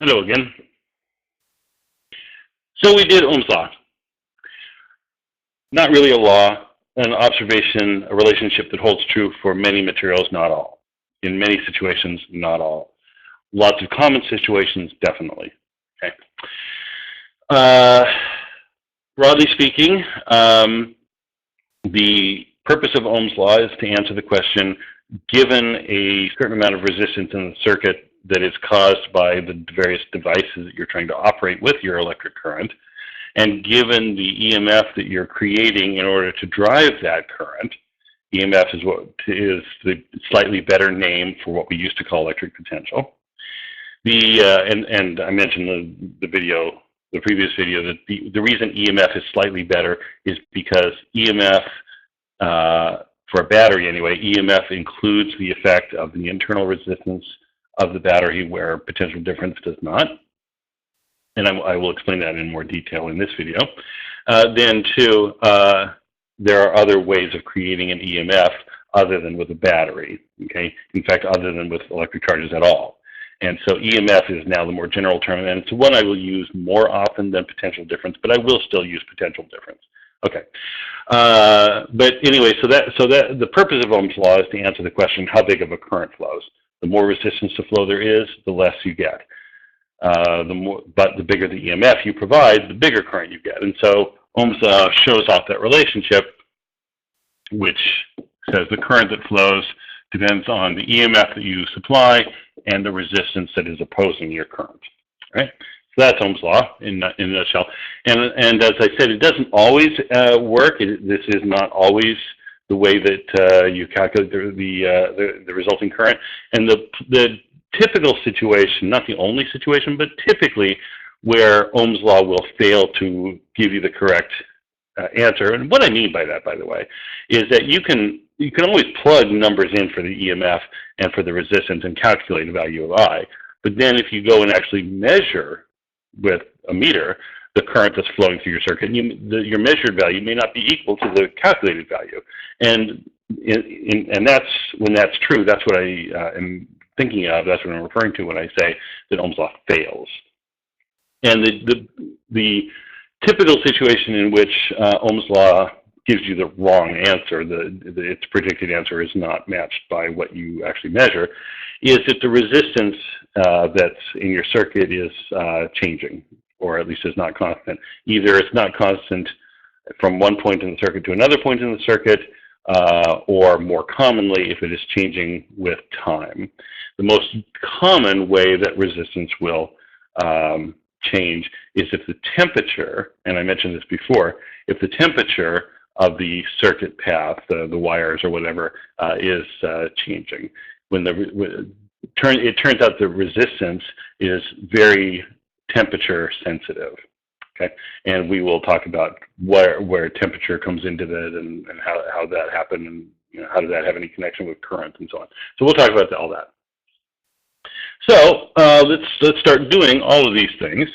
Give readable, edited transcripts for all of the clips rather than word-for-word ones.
Hello again. So we did Ohm's law. Not really a law, an observation, a relationship that holds true for many materials, not all. In many situations, not all. Lots of common situations, definitely. Okay. Broadly speaking, the purpose of Ohm's law is to answer the question, given a certain amount of resistance in the circuit that is caused by the various devices that you're trying to operate with your electric current, and given the EMF that you're creating in order to drive that current, EMF is what is the slightly better name for what we used to call electric potential. And I mentioned the previous video, that the reason EMF is slightly better is because EMF, for a battery anyway, EMF includes the effect of the internal resistance of the battery, where potential difference does not. And I will explain that in more detail in this video. Then too, there are other ways of creating an EMF other than with a battery, okay? In fact, other than with electric charges at all. And so EMF is now the more general term, and it's one I will use more often than potential difference, but I will still use potential difference. Okay. But anyway, so the purpose of Ohm's law is to answer the question, how big of a current flows? The more resistance to flow there is, the less you get. But the bigger the EMF you provide, the bigger current you get. And so Ohm's law shows off that relationship, which says the current that flows depends on the EMF that you supply and the resistance that is opposing your current. Right? So that's Ohm's law in a nutshell. And as I said, it doesn't always work. This is not always the way that you calculate the resulting current. And the typical situation, not the only situation, but typically where Ohm's law will fail to give you the correct answer. And what I mean by that, by the way, is that you can always plug numbers in for the EMF and for the resistance and calculate a value of I. But then if you go and actually measure with a meter the current that's flowing through your circuit, your measured value may not be equal to the calculated value. And that's when that's true. That's what I am thinking of. That's what I'm referring to when I say that Ohm's law fails. And the typical situation in which Ohm's law gives you the wrong answer, its predicted answer is not matched by what you actually measure, is that the resistance that's in your circuit is changing, or at least is not constant. Either it's not constant from one point in the circuit to another point in the circuit, or more commonly, if it is changing with time. The most common way that resistance will change is if the temperature, and I mentioned this before, if the temperature of the circuit path, the wires or whatever, is changing. It turns out the resistance is very temperature sensitive. Okay, and we will talk about where temperature comes into that and how that happened, and how does that have any connection with current and so on. So we'll talk about all that. So let's start doing all of these things,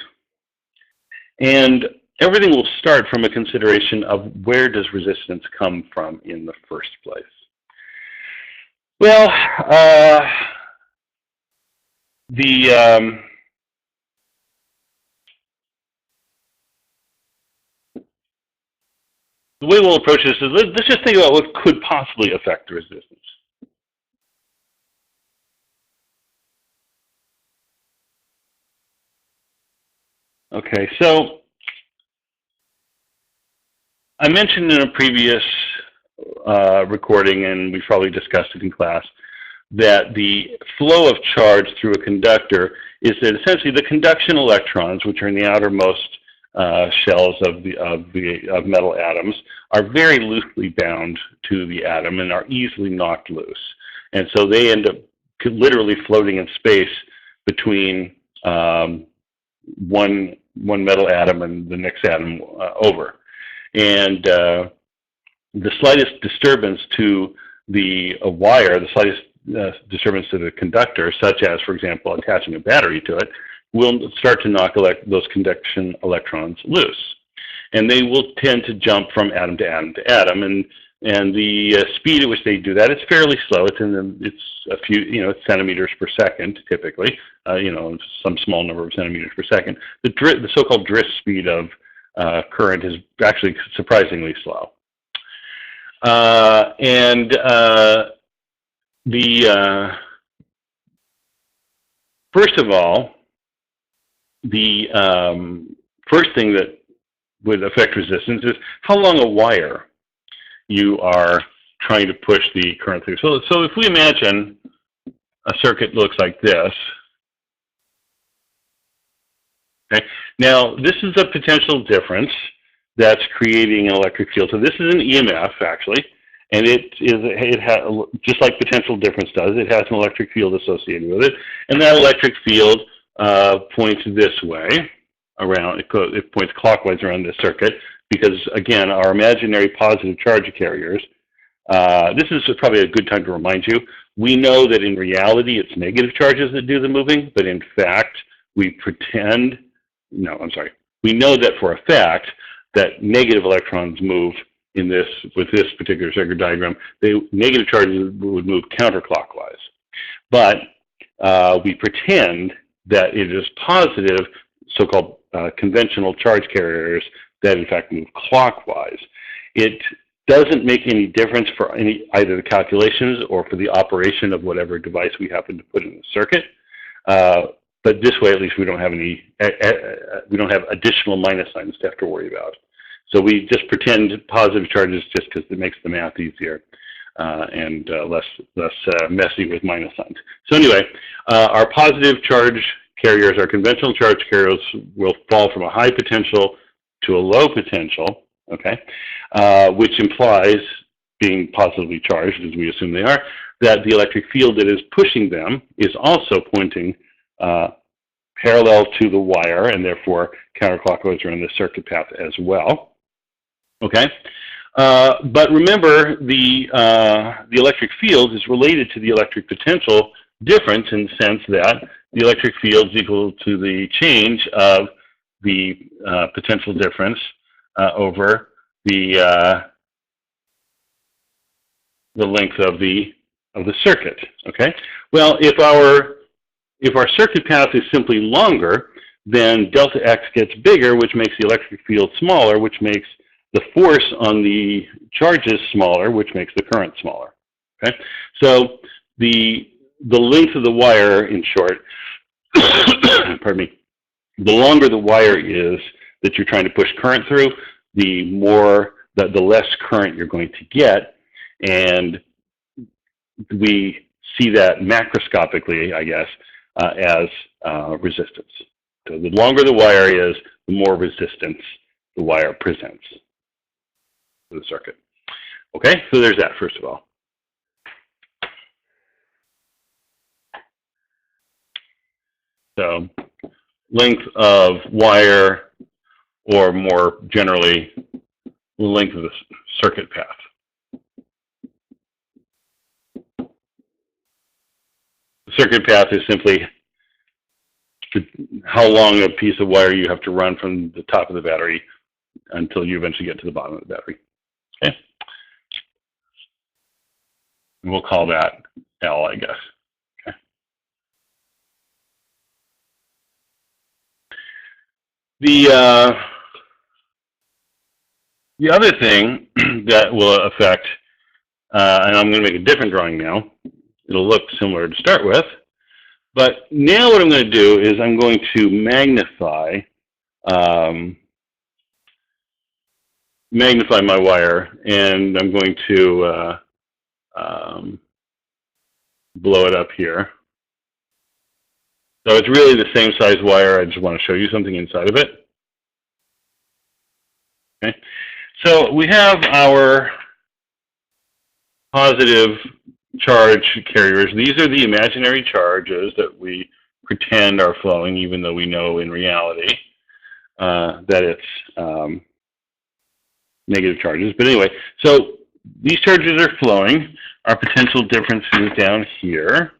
and everything will start from a consideration of where does resistance come from in the first place. Well, the way we'll approach this is, let's just think about what could possibly affect the resistance. Okay, so I mentioned in a previous recording, and we've probably discussed it in class, that the flow of charge through a conductor is that essentially the conduction electrons, which are in the outermost shells of metal atoms, are very loosely bound to the atom and are easily knocked loose. And so they end up literally floating in space between one metal atom and the next atom over. And the slightest disturbance to the wire, the slightest disturbance to the conductor, such as, for example, attaching a battery to it, will start to knock those conduction electrons loose. And they will tend to jump from atom to atom to atom. And And the speed at which they do that is fairly slow. It's a few, it's centimeters per second typically, some small number of centimeters per second. The so-called drift speed of current is actually surprisingly slow. First of all, the first thing that would affect resistance is how long a wire you are trying to push the current through. So if we imagine a circuit looks like this, okay? Now, this is a potential difference that's creating an electric field. So this is an EMF, actually, and it has, just like potential difference does, it has an electric field associated with it, and that electric field points this way around. It points clockwise around this circuit because, again, our imaginary positive charge carriers. This is probably a good time to remind you. We know that in reality it's negative charges that do the moving, but in fact we know that for a fact that negative electrons move with this particular circuit diagram. Negative charges would move counterclockwise. But we pretend that it is positive, so-called conventional charge carriers that in fact move clockwise. It doesn't make any difference for either the calculations or for the operation of whatever device we happen to put in the circuit. But this way, at least, we don't have additional minus signs to have to worry about. So we just pretend positive charges just because it makes the math easier and less messy with minus signs. So anyway, our positive charge carriers, our conventional charge carriers, will fall from a high potential to a low potential, okay, which implies, being positively charged, as we assume they are, that the electric field that is pushing them is also pointing parallel to the wire and therefore counterclockwise around the circuit path as well, okay? But remember, the electric field is related to the electric potential difference in the sense that the electric field is equal to the change of the potential difference over the length of the circuit. Okay. Well, if our circuit path is simply longer, then delta X gets bigger, which makes the electric field smaller, which makes the force on the charges smaller, which makes the current smaller. Okay. So the length of the wire, in short, pardon me, the longer the wire is that you're trying to push current through, the less current you're going to get. And we see that macroscopically, I guess, as resistance. So the longer the wire is, the more resistance the wire presents to the circuit. Okay, so there's that, first of all. So length of wire, or more generally, the length of the circuit path. The circuit path is simply how long a piece of wire you have to run from the top of the battery until you eventually get to the bottom of the battery. Okay? And we'll call that L, I guess. Okay. The other thing that will affect, and I'm going to make a different drawing now. It'll look similar to start with. But now what I'm going to do is I'm going to magnify my wire, and I'm going to blow it up here. So it's really the same size wire. I just want to show you something inside of it. Okay. So we have our positive charge carriers. These are the imaginary charges that we pretend are flowing, even though we know in reality that it's negative charges. But anyway, so these charges are flowing. Our potential difference is down here.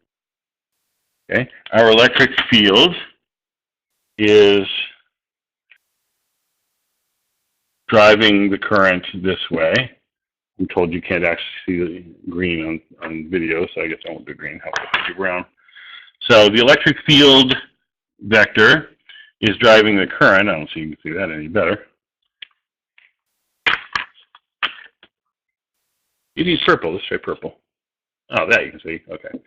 Okay, our electric field is driving the current this way. I'm told you can't actually see the green on video, so I guess I won't do green. How about do brown? So the electric field vector is driving the current. I don't see you can see that any better. You use purple. Let's try purple. Oh, that you can see. Okay.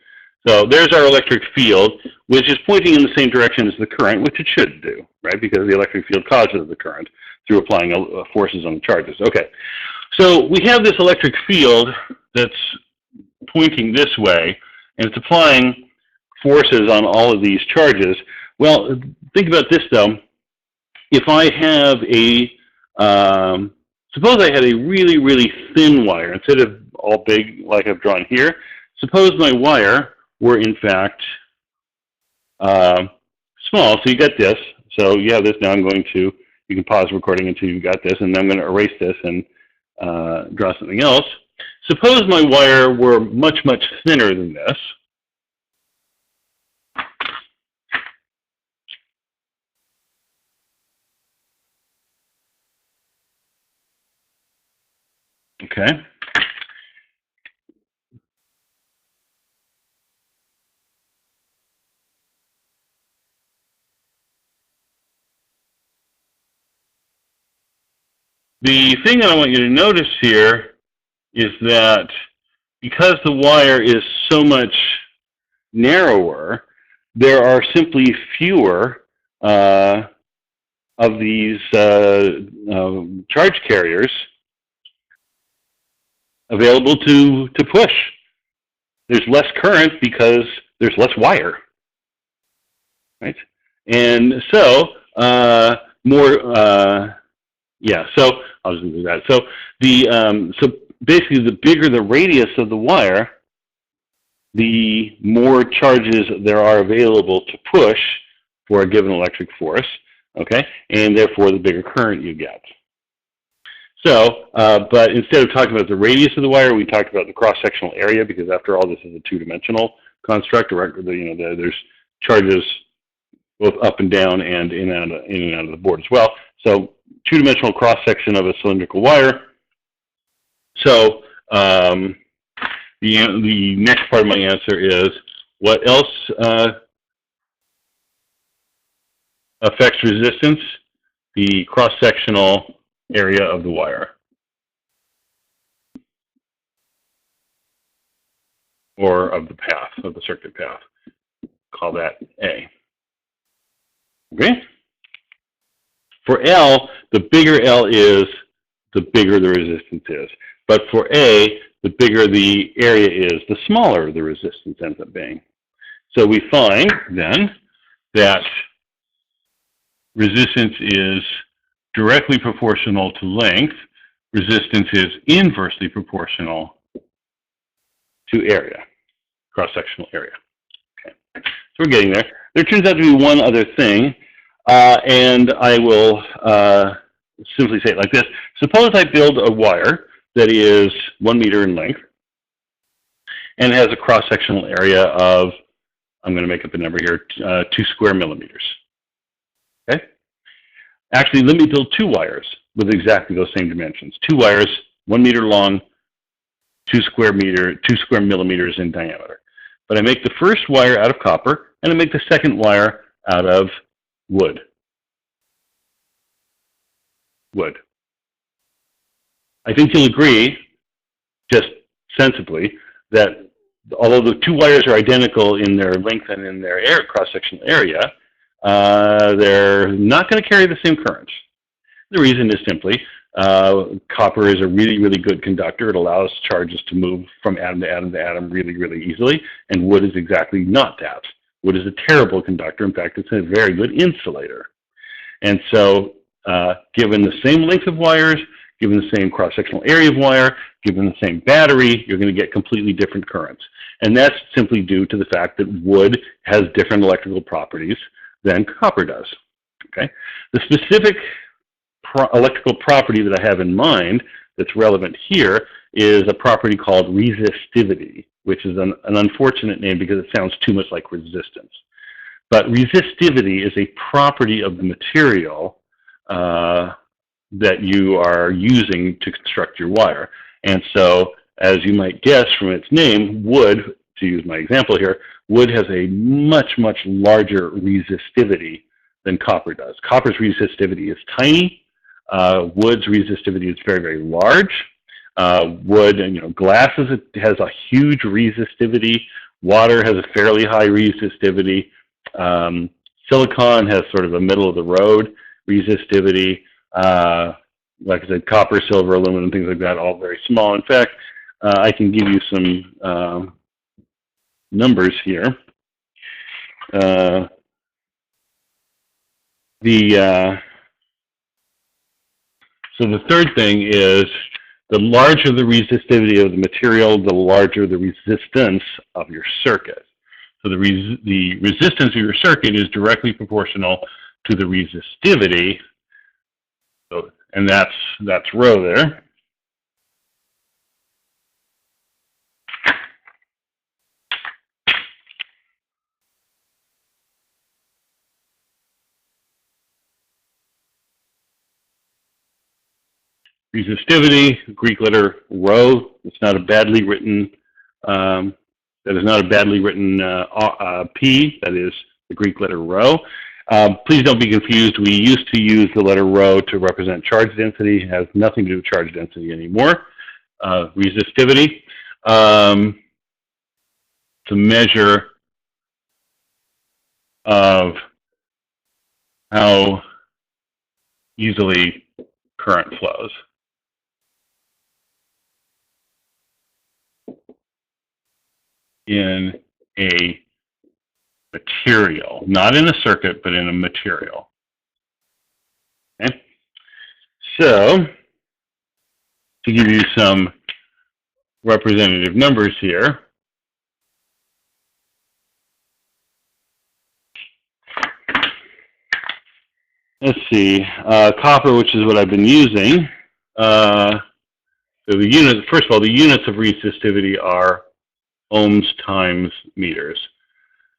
So there's our electric field, which is pointing in the same direction as the current, which it should do, right? Because the electric field causes the current through applying forces on the charges. Okay. So we have this electric field that's pointing this way, and it's applying forces on all of these charges. Well, think about this, though. If I have suppose I had a really, really thin wire, instead of all big like I've drawn here, suppose my wire were in fact small. So you got this. So you have this. Now I'm going to, you can pause recording until you've got this, and then I'm going to erase this and draw something else. Suppose my wire were much, much thinner than this. Okay. The thing that I want you to notice here is that because the wire is so much narrower, there are simply fewer of these charge carriers available to push. There's less current because there's less wire, right? And so so I'll just do that. So so basically, the bigger the radius of the wire, the more charges there are available to push for a given electric force. Okay, and therefore the bigger current you get. So, but instead of talking about the radius of the wire, we talked about the cross-sectional area, because after all, this is a two-dimensional construct. There's charges both up and down and in and out of the board as well. So, two-dimensional cross-section of a cylindrical wire. So, the next part of my answer is, what else affects resistance? The cross-sectional area of the wire, or of the path, of the circuit path. Call that A. Okay? For L, the bigger L is, the bigger the resistance is. But for A, the bigger the area is, the smaller the resistance ends up being. So we find, then, that resistance is directly proportional to length. Resistance is inversely proportional to area, cross-sectional area. Okay, so we're getting there. There turns out to be one other thing, and I will simply say it like this. Suppose I build a wire that is 1 meter in length and has a cross-sectional area of, I'm going to make up a number here, 2 square millimeters. Okay? Actually, let me build 2 wires with exactly those same dimensions. 2 wires, 1 meter long, 2 square millimeters in diameter. But I make the first wire out of copper, and I make the second wire out of wood. Wood. I think you'll agree, just sensibly, that although the 2 wires are identical in their length and in their cross-sectional area, they're not going to carry the same current. The reason is simply copper is a really, really good conductor. It allows charges to move from atom to atom to atom really, really easily, and wood is exactly not that. Wood is a terrible conductor. In fact, it's a very good insulator. And so given the same length of wires, given the same cross-sectional area of wire, given the same battery, you're going to get completely different currents. And that's simply due to the fact that wood has different electrical properties than copper does. Okay? The specific electrical property that I have in mind that's relevant here is a property called resistivity, which is an unfortunate name because it sounds too much like resistance. But resistivity is a property of the material that you are using to construct your wire. And so, as you might guess from its name, wood, to use my example here, wood has a much, much larger resistivity than copper does. Copper's resistivity is tiny. Wood's resistivity is very, very large. Wood, and glass has a huge resistivity. Water has a fairly high resistivity. Silicon has sort of a middle of the road resistivity. Like I said, copper, silver, aluminum, things like that, all very small. In fact, I can give you some numbers here. So the third thing is, the larger the resistivity of the material, the larger the resistance of your circuit. So the resistance of your circuit is directly proportional to the resistivity, and that's rho there. Resistivity, Greek letter rho. It's not a badly written. That is not a badly written P. That is the Greek letter rho. Please don't be confused. We used to use the letter rho to represent charge density. It has nothing to do with charge density anymore. Resistivity. It's a measure of how easily current flows. In a material, not in a circuit, but in a material. Okay? So, to give you some representative numbers here, let's see, copper, which is what I've been using. So the units, first of all, the units of resistivity are ohms times meters.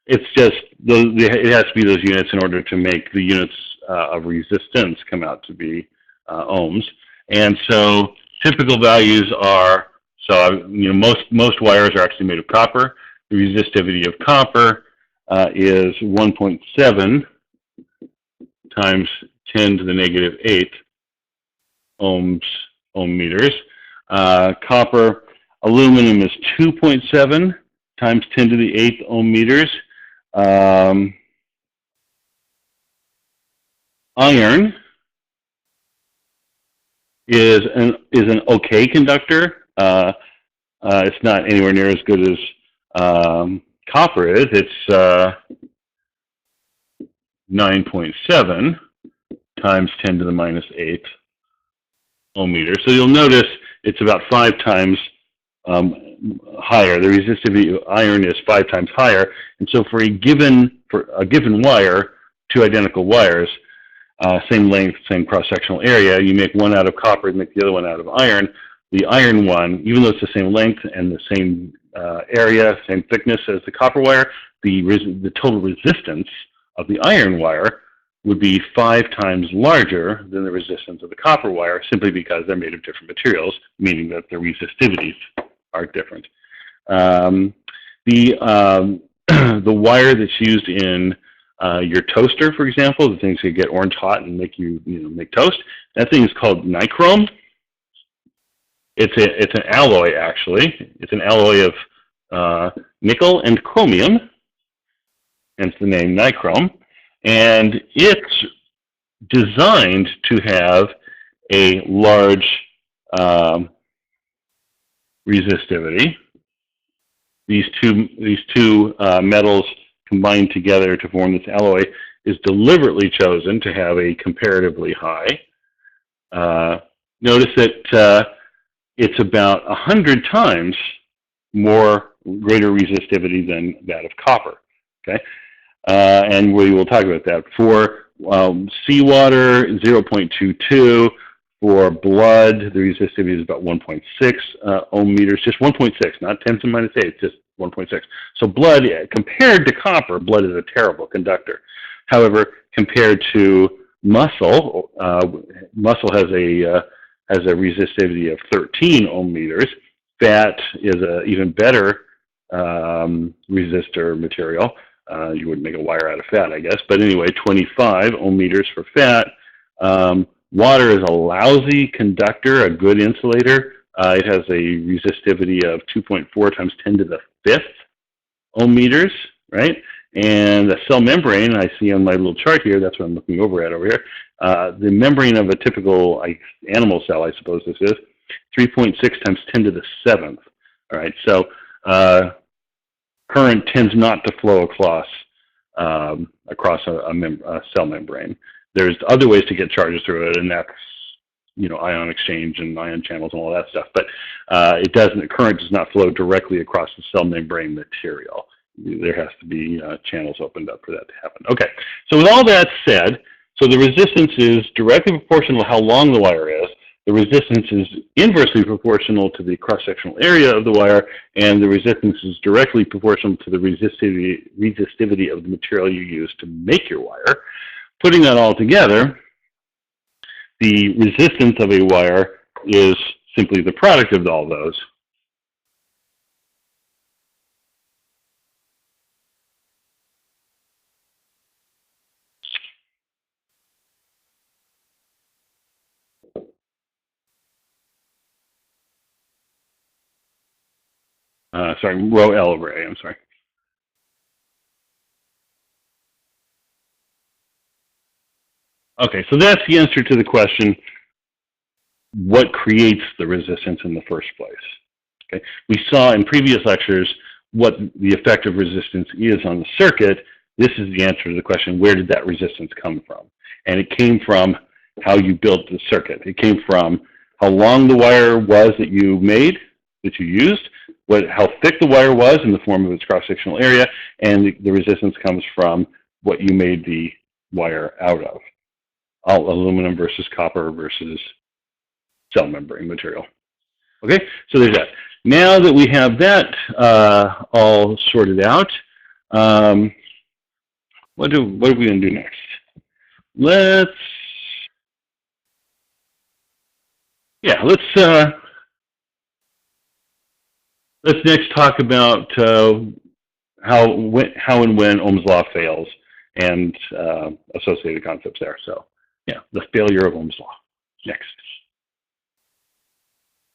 It's just, it has to be those units in order to make the units of resistance come out to be ohms. And so typical values are, so most wires are actually made of copper. The resistivity of copper is 1.7 times 10 to the negative 8 ohm meters. Copper, aluminum is 2.7 times 10 to the 8th ohm meters. Iron is an okay conductor. It's not anywhere near as good as copper is. It's 9.7 times 10 to the minus 8 ohm meters. So you'll notice it's about 5 times higher. The resistivity of iron is 5 times higher, and so for a given wire, two identical wires, same length, same cross-sectional area, you make one out of copper and make the other one out of iron. The iron one, even though it's the same length and the same area, same thickness as the copper wire, the total resistance of the iron wire would be 5 times larger than the resistance of the copper wire, simply because they're made of different materials, meaning that the resistivities are different. The wire that's used in your toaster, for example, the things that get orange hot and make make toast, that thing is called nichrome. It's an alloy, actually. It's an alloy of nickel and chromium, hence the name nichrome. And it's designed to have a large resistivity. These two metals combined together to form this alloy is deliberately chosen to have a comparatively high. Notice that it's about 100 times greater resistivity than that of copper. Okay, and we will talk about that. For seawater, 0.22. For blood, the resistivity is about 1.6 ohm meters, just 1.6, not 10 to the minus 8, just 1.6. So blood, compared to copper, blood is a terrible conductor. However, compared to muscle, muscle has has a resistivity of 13 ohm meters. Fat is an even better resistor material. You wouldn't make a wire out of fat, I guess. But anyway, 25 ohm meters for fat. Water is a lousy conductor, a good insulator. It has a resistivity of 2.4 times 10 to the 5th ohm meters, right? And the cell membrane, I see on my little chart here, that's what I'm looking over here. The membrane of a typical animal cell, I suppose this is, 3.6 times 10 to the 7th. All right, so current tends not to flow across a cell membrane. There's other ways to get charges through it, and that's ion exchange and ion channels and all that stuff. But current does not flow directly across the cell membrane material. There has to be channels opened up for that to happen. Okay, so with all that said, so the resistance is directly proportional to how long the wire is. The resistance is inversely proportional to the cross-sectional area of the wire, and the resistance is directly proportional to the resistivity of the material you use to make your wire. Putting that all together, the resistance of a wire is simply the product of all those. Rho L over A, I'm sorry. Okay, so that's the answer to the question, what creates the resistance in the first place? Okay, we saw in previous lectures what the effect of resistance is on the circuit. This is the answer to the question, where did that resistance come from? And it came from how you built the circuit. It came from how long the wire was that you made, that you used, how thick the wire was in the form of its cross-sectional area, and the resistance comes from what you made the wire out of. Aluminum versus copper versus cell membrane material. Okay, so there's that. Now that we have that all sorted out, what are we going to do next? Let's next talk about how and when Ohm's law fails and associated concepts there. So, yeah, the failure of Ohm's law. Next.